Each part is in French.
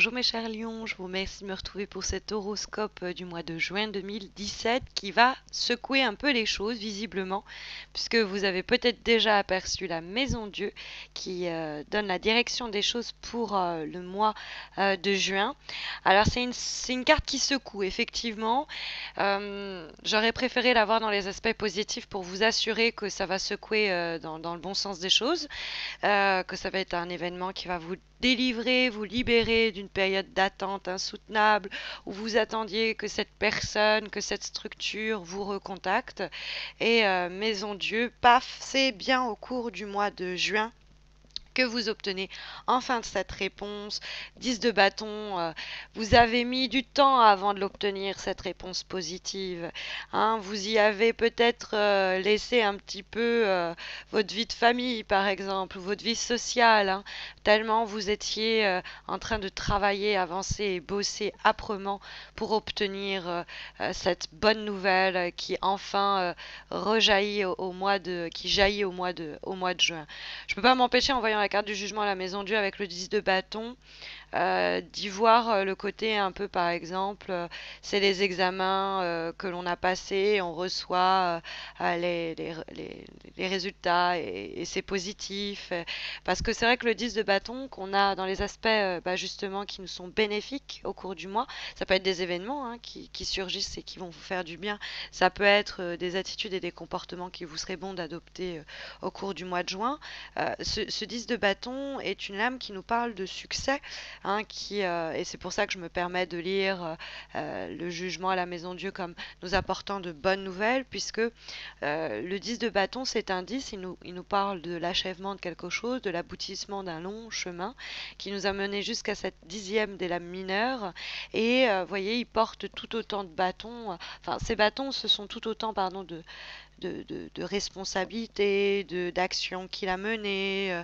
Bonjour mes chers lions, je vous remercie de me retrouver pour cet horoscope du mois de juin 2017 qui va secouer un peu les choses visiblement, puisque vous avez peut-être déjà aperçu la maison Dieu qui donne la direction des choses pour le mois de juin. Alors c'est une carte qui secoue effectivement. J'aurais préféré l'avoir dans les aspects positifs pour vous assurer que ça va secouer dans le bon sens des choses, que ça va être un événement qui va vous délivrer, vous libérer d'une période d'attente insoutenable où vous attendiez que cette personne, que cette structure vous recontacte. Et Maison Dieu, paf, c'est bien au cours du mois de juin que vous obtenez enfin de cette réponse. 10 de bâton, vous avez mis du temps avant de l'obtenir, cette réponse positive. Hein, vous y avez peut-être laissé un petit peu votre vie de famille, par exemple, ou votre vie sociale, hein, tellement vous étiez en train de travailler, avancer et bosser âprement pour obtenir cette bonne nouvelle qui enfin rejaillit qui jaillit au mois de juin. Je peux pas m'empêcher, en voyant la carte du jugement à la maison Dieu avec le 10 de bâton, d'y voir le côté un peu, par exemple, c'est les examens que l'on a passés, on reçoit les résultats et c'est positif. Parce que c'est vrai que le 10 de bâton qu'on a dans les aspects justement qui nous sont bénéfiques au cours du mois, ça peut être des événements hein, qui surgissent et qui vont vous faire du bien. Ça peut être des attitudes et des comportements qui vous seraient bons d'adopter au cours du mois de juin. Ce 10 de bâton est une lame qui nous parle de succès, hein, et c'est pour ça que je me permets de lire le jugement à la maison Dieu comme nous apportant de bonnes nouvelles, puisque le 10 de bâton, c'est un 10, il nous parle de l'achèvement de quelque chose, de l'aboutissement d'un long chemin qui nous a mené jusqu'à cette 10e des lames mineures, et vous voyez, il porte tout autant de bâtons, enfin ces bâtons, ce sont tout autant, pardon, de responsabilités, d'actions qu'il a menées,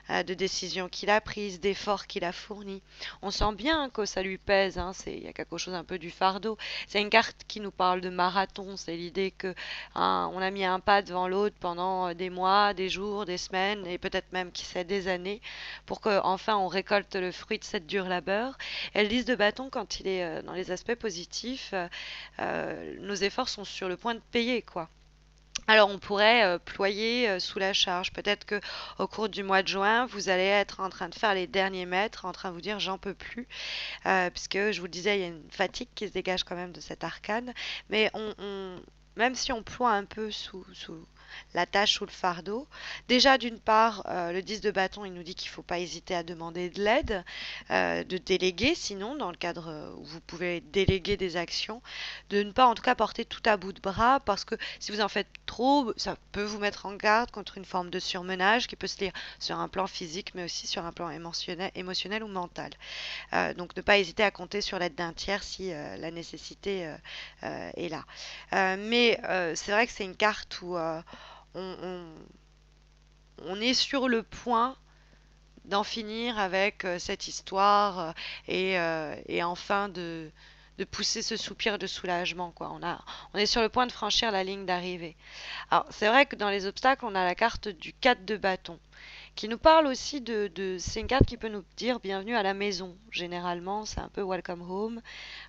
de décisions qu'il a prises, d'efforts qu'il a fournis. On sent bien que ça lui pèse, hein, il y a quelque chose un peu du fardeau. C'est une carte qui nous parle de marathon, c'est l'idée que hein, on a mis un pas devant l'autre pendant des mois, des jours, des semaines et peut-être même, qui sait, des années pour qu'enfin on récolte le fruit de cette dure labeur. Et le 10 de bâton, quand il est dans les aspects positifs, nos efforts sont sur le point de payer, quoi. Alors on pourrait ployer sous la charge. Peut-être que au cours du mois de juin, vous allez être en train de faire les derniers mètres, en train de vous dire j'en peux plus, puisque je vous le disais, il y a une fatigue qui se dégage quand même de cet arcane. Mais même si on ploie un peu sous la tâche ou le fardeau, déjà d'une part, le 10 de bâton, il nous dit qu'il ne faut pas hésiter à demander de l'aide, de déléguer, sinon, dans le cadre où vous pouvez déléguer des actions, de ne pas en tout cas porter tout à bout de bras, parce que si vous en faites trop, ça peut vous mettre en garde contre une forme de surmenage qui peut se lire sur un plan physique, mais aussi sur un plan émotionnel ou mental. Donc ne pas hésiter à compter sur l'aide d'un tiers si la nécessité est là. Mais c'est vrai que c'est une carte où on, on- on est sur le point d'en finir avec cette histoire et enfin de pousser ce soupir de soulagement, quoi. On est sur le point de franchir la ligne d'arrivée. Alors, c'est vrai que dans les obstacles, on a la carte du 4 de bâton, qui nous parle aussi c'est une carte qui peut nous dire bienvenue à la maison. Généralement, c'est un peu welcome home,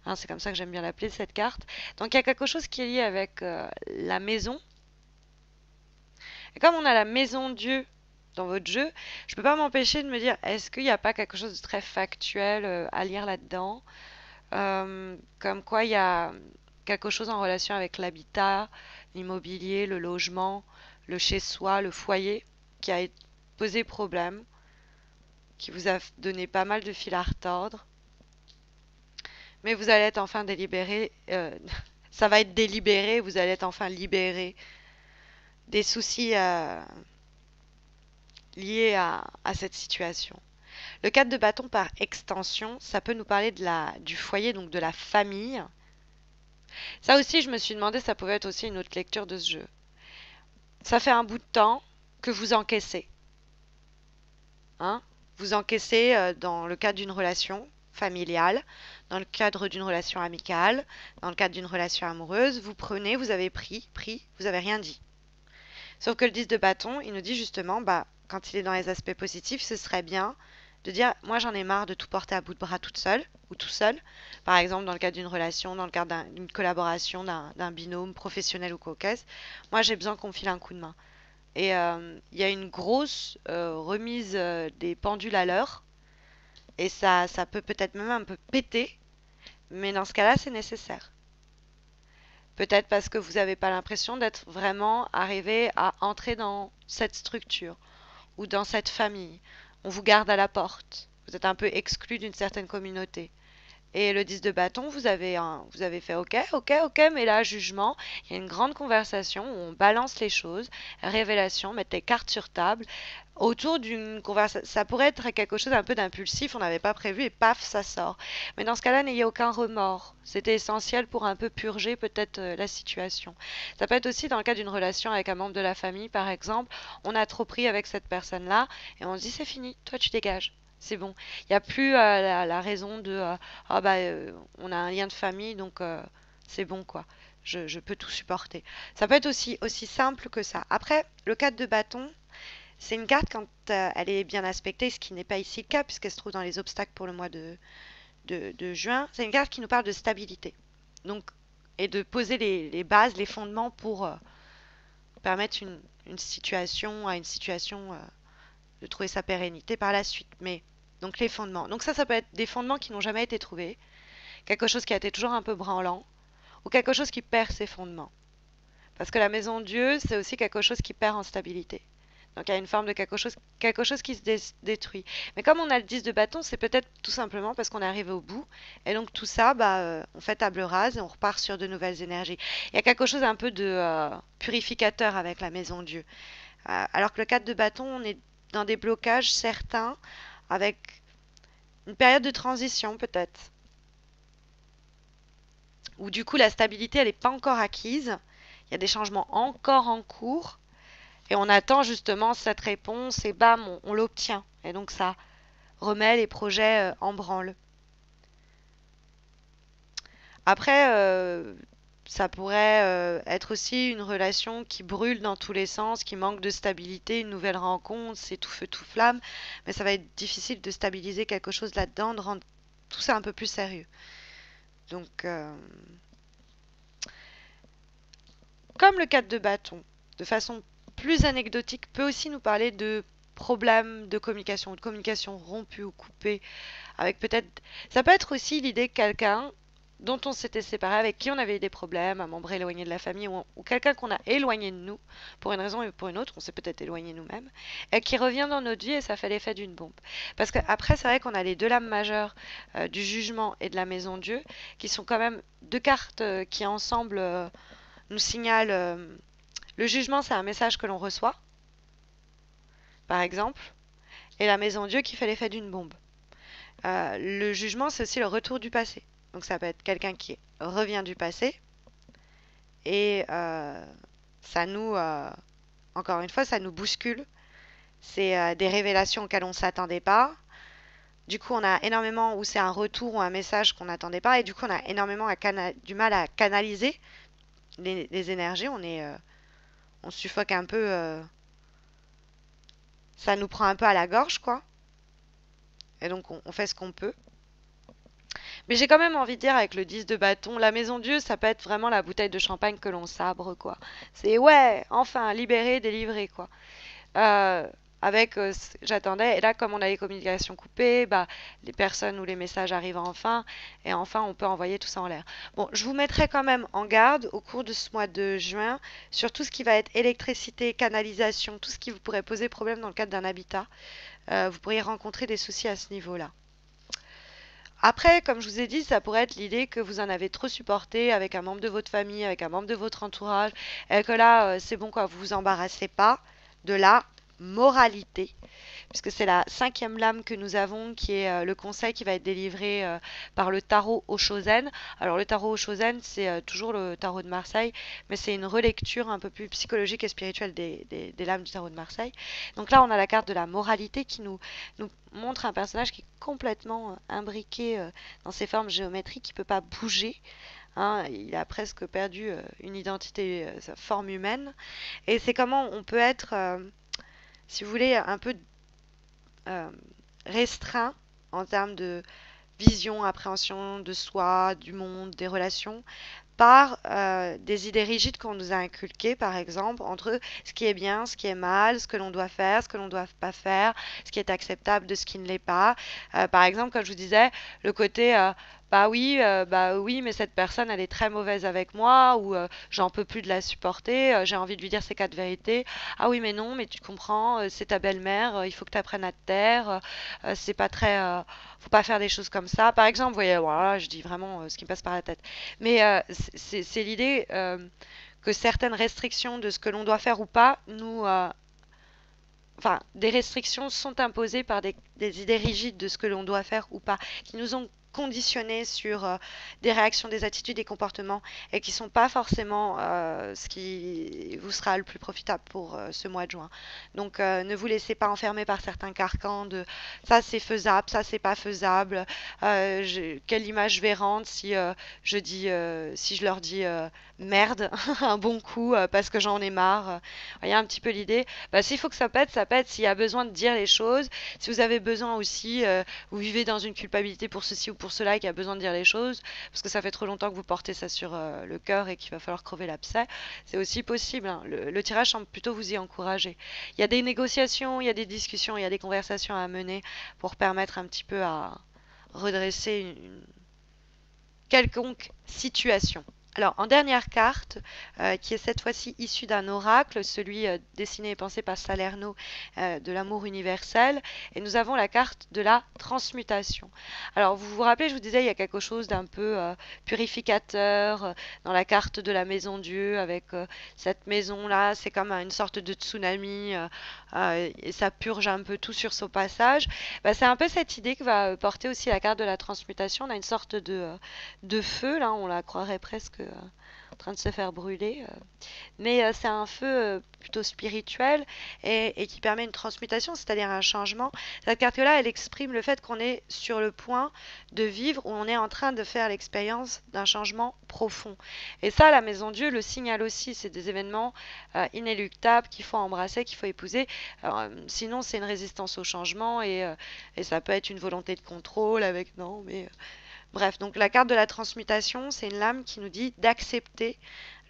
hein, c'est comme ça que j'aime bien l'appeler, cette carte. Donc, il y a quelque chose qui est lié avec la maison. Et comme on a la maison Dieu dans votre jeu, je peux pas m'empêcher de me dire, est-ce qu'il n'y a pas quelque chose de très factuel à lire là-dedans? Comme quoi il y a quelque chose en relation avec l'habitat, l'immobilier, le logement, le chez-soi, le foyer, qui a posé problème, qui vous a donné pas mal de fil à retordre. Mais vous allez être enfin délibéré, ça va être délibéré, vous allez être enfin libéré des soucis liés à cette situation. Le 4 de bâton par extension, ça peut nous parler du foyer, donc de la famille. Ça aussi, je me suis demandé, ça pouvait être aussi une autre lecture de ce jeu. Ça fait un bout de temps que vous encaissez. Hein, vous encaissez dans le cadre d'une relation familiale, dans le cadre d'une relation amicale, dans le cadre d'une relation amoureuse. Vous prenez, vous avez pris, vous n'avez rien dit. Sauf que le 10 de bâton, il nous dit justement, quand il est dans les aspects positifs, ce serait bien de dire, moi j'en ai marre de tout porter à bout de bras toute seule ou tout seul. Par exemple, dans le cadre d'une relation, dans le cadre d'une collaboration, d'un binôme professionnel ou cocaise. Moi j'ai besoin qu'on me file un coup de main. Et il y a une grosse remise des pendules à l'heure. Et ça peut peut-être même un peu péter. Mais dans ce cas-là, c'est nécessaire. Peut-être parce que vous n'avez pas l'impression d'être vraiment arrivé à entrer dans cette structure ou dans cette famille. On vous garde à la porte. Vous êtes un peu exclu d'une certaine communauté. Et le 10 de bâton, vous avez fait OK, OK, OK, mais là, jugement, il y a une grande conversation où on balance les choses, révélation, mettre les cartes sur table, autour d'une conversation. Ça pourrait être quelque chose un peu d'impulsif, on n'avait pas prévu, et paf, ça sort. Mais dans ce cas-là, n'ayez aucun remords. C'était essentiel pour un peu purger peut-être la situation. Ça peut être aussi dans le cas d'une relation avec un membre de la famille, par exemple, on a trop pris avec cette personne-là, et on se dit c'est fini, toi tu dégages. C'est bon. Il n'y a plus la raison de ah bah on a un lien de famille donc c'est bon quoi. Je peux tout supporter. Ça peut être aussi simple que ça. Après, le 4 de bâton, c'est une carte quand elle est bien aspectée, ce qui n'est pas ici le cas puisqu'elle se trouve dans les obstacles pour le mois de juin. C'est une carte qui nous parle de stabilité. Donc, et de poser les bases, les fondements pour permettre une situation à une situation de trouver sa pérennité par la suite. Mais donc les fondements. Donc ça peut être des fondements qui n'ont jamais été trouvés, quelque chose qui a été toujours un peu branlant, ou quelque chose qui perd ses fondements. Parce que la maison de Dieu, c'est aussi quelque chose qui perd en stabilité. Donc il y a une forme de quelque chose qui se détruit. Mais comme on a le 10 de bâton, c'est peut-être tout simplement parce qu'on est arrivé au bout. Et donc tout ça, on fait table rase et on repart sur de nouvelles énergies. Il y a quelque chose un peu de purificateur avec la maison de Dieu. Alors que le 4 de bâton, on est dans des blocages certains, avec une période de transition peut-être, où du coup la stabilité elle n'est pas encore acquise, il y a des changements encore en cours, et on attend justement cette réponse, et bam, on l'obtient. Et donc ça remet les projets en branle. Après, ça pourrait être aussi une relation qui brûle dans tous les sens, qui manque de stabilité, une nouvelle rencontre, c'est tout feu, tout flamme, mais ça va être difficile de stabiliser quelque chose là-dedans, de rendre tout ça un peu plus sérieux. Donc, comme le 4 de bâton, de façon plus anecdotique, peut aussi nous parler de problèmes de communication, ou de communication rompue ou coupée, avec peut-être... Ça peut être aussi l'idée que quelqu'un dont on s'était séparé, avec qui on avait eu des problèmes, un membre éloigné de la famille, ou quelqu'un qu'on a éloigné de nous, pour une raison ou pour une autre, on s'est peut-être éloigné nous-mêmes, et qui revient dans notre vie et ça fait l'effet d'une bombe. Parce qu'après, c'est vrai qu'on a les deux lames majeures du jugement et de la maison Dieu, qui sont quand même deux cartes qui ensemble nous signalent... le jugement, c'est un message que l'on reçoit, par exemple, et la maison Dieu qui fait l'effet d'une bombe. Le jugement, c'est aussi le retour du passé. Donc ça peut être quelqu'un qui revient du passé et ça nous, encore une fois, ça nous bouscule. C'est des révélations auxquelles on ne s'attendait pas. Du coup, on a énormément, ou c'est un retour ou un message qu'on n'attendait pas, et du coup, on a énormément du mal à canaliser les énergies. On suffoque un peu, ça nous prend un peu à la gorge, quoi. Et donc, on fait ce qu'on peut. Mais j'ai quand même envie de dire avec le 10 de bâton, la maison Dieu, ça peut être vraiment la bouteille de champagne que l'on sabre, quoi. C'est ouais, enfin, libéré, délivré, quoi. Euh, j'attendais, et là, comme on a les communications coupées, bah, les personnes ou les messages arrivent enfin, et enfin, on peut envoyer tout ça en l'air. Bon, je vous mettrai quand même en garde au cours de ce mois de juin sur tout ce qui va être électricité, canalisation, tout ce qui vous pourrait poser problème dans le cadre d'un habitat. Vous pourriez rencontrer des soucis à ce niveau-là. Après, comme je vous ai dit, ça pourrait être l'idée que vous en avez trop supporté avec un membre de votre famille, avec un membre de votre entourage, et que là, c'est bon quoi, vous vous embarrassez pas de la moralité, puisque c'est la cinquième lame que nous avons, qui est le conseil qui va être délivré par le tarot Oshozen. Alors le tarot Oshozen, c'est toujours le tarot de Marseille, mais c'est une relecture un peu plus psychologique et spirituelle des lames du tarot de Marseille. Donc là, on a la carte de la moralité qui nous montre un personnage qui est complètement imbriqué dans ses formes géométriques, qui ne peut pas bouger. Hein, il a presque perdu une identité, sa forme humaine. Et c'est comment on peut être, si vous voulez, un peu euh, restreint en termes de vision, appréhension de soi, du monde, des relations, par des idées rigides qu'on nous a inculquées, par exemple, entre ce qui est bien, ce qui est mal, ce que l'on doit faire, ce que l'on ne doit pas faire, ce qui est acceptable de ce qui ne l'est pas. Par exemple, comme je vous disais, le côté bah oui, mais cette personne, elle est très mauvaise avec moi, ou j'en peux plus de la supporter, j'ai envie de lui dire ses quatre vérités. Ah oui, mais non, mais tu comprends, c'est ta belle-mère, il faut que tu apprennes à te taire, c'est pas très, faut pas faire des choses comme ça. Par exemple, vous voyez, voilà, je dis vraiment ce qui me passe par la tête. Mais c'est l'idée que certaines restrictions de ce que l'on doit faire ou pas enfin, des restrictions sont imposées par des idées rigides de ce que l'on doit faire ou pas, qui nous ont conditionnés sur des réactions, des attitudes, des comportements, et qui ne sont pas forcément ce qui vous sera le plus profitable pour ce mois de juin. Donc ne vous laissez pas enfermer par certains carcans de ça c'est faisable, ça c'est pas faisable, quelle image je vais rendre si si je leur dis merde un bon coup parce que j'en ai marre. Voyez un petit peu l'idée. Bah, s'il faut que ça pète, ça pète. S'il y a besoin de dire les choses, si vous avez besoin aussi, vous vivez dans une culpabilité pour ceci ou pour cela, et qu'il y a besoin de dire les choses, parce que ça fait trop longtemps que vous portez ça sur le cœur et qu'il va falloir crever l'abcès, c'est aussi possible, hein. Le tirage semble plutôt vous y encourager. Il y a des négociations, il y a des discussions, il y a des conversations à mener pour permettre un petit peu à redresser une quelconque situation. Alors, en dernière carte, qui est cette fois-ci issue d'un oracle, celui dessiné et pensé par Salerno de l'amour universel, et nous avons la carte de la transmutation. Alors, vous vous rappelez, je vous disais, il y a quelque chose d'un peu purificateur dans la carte de la maison Dieu, avec cette maison-là, c'est comme une sorte de tsunami, et ça purge un peu tout sur son passage. Bah, c'est un peu cette idée que va porter aussi la carte de la transmutation. On a une sorte de feu, là, on la croirait presque en train de se faire brûler. Mais c'est un feu plutôt spirituel et qui permet une transmutation, c'est-à-dire un changement. Cette carte-là, elle exprime le fait qu'on est sur le point de vivre, ou on est en train de faire l'expérience d'un changement profond. Et ça, la Maison Dieu le signale aussi. C'est des événements inéluctables qu'il faut embrasser, qu'il faut épouser. Alors, sinon, c'est une résistance au changement et ça peut être une volonté de contrôle avec non, mais bref, donc la carte de la transmutation, c'est une lame qui nous dit d'accepter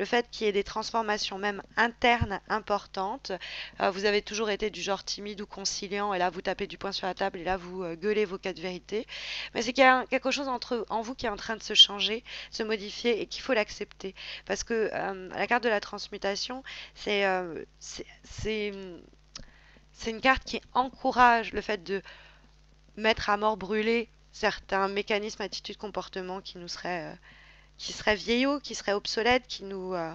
le fait qu'il y ait des transformations même internes importantes. Vous avez toujours été du genre timide ou conciliant et là vous tapez du poing sur la table et là vous gueulez vos quatre vérités. Mais c'est qu'il y a quelque chose en vous qui est en train de se changer, se modifier et qu'il faut l'accepter. Parce que la carte de la transmutation, c'est une carte qui encourage le fait de mettre à mort brûlé certains mécanismes, attitudes, comportements qui seraient vieillots, qui seraient obsolètes, euh,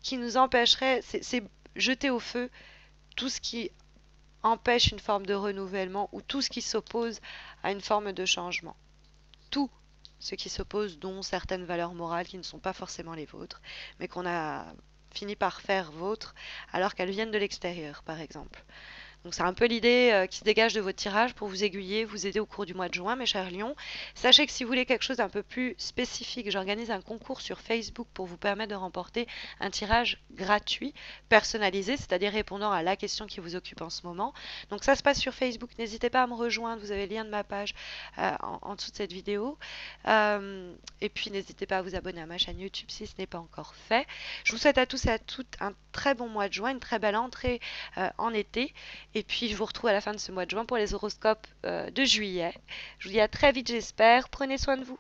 qui nous empêcheraient. C'est jeter au feu tout ce qui empêche une forme de renouvellement ou tout ce qui s'oppose à une forme de changement. Tout ce qui s'oppose, dont certaines valeurs morales qui ne sont pas forcément les vôtres, mais qu'on a fini par faire vôtres alors qu'elles viennent de l'extérieur, par exemple. Donc c'est un peu l'idée qui se dégage de votre tirage pour vous aiguiller, vous aider au cours du mois de juin, mes chers lions. Sachez que si vous voulez quelque chose d'un peu plus spécifique, j'organise un concours sur Facebook pour vous permettre de remporter un tirage gratuit, personnalisé, c'est-à-dire répondant à la question qui vous occupe en ce moment. Donc ça se passe sur Facebook, n'hésitez pas à me rejoindre, vous avez le lien de ma page en dessous de cette vidéo. Et puis n'hésitez pas à vous abonner à ma chaîne YouTube si ce n'est pas encore fait. Je vous souhaite à tous et à toutes un très bon mois de juin, une très belle entrée en été. Et puis, je vous retrouve à la fin de ce mois de juin pour les horoscopes de juillet. Je vous dis à très vite, j'espère. Prenez soin de vous.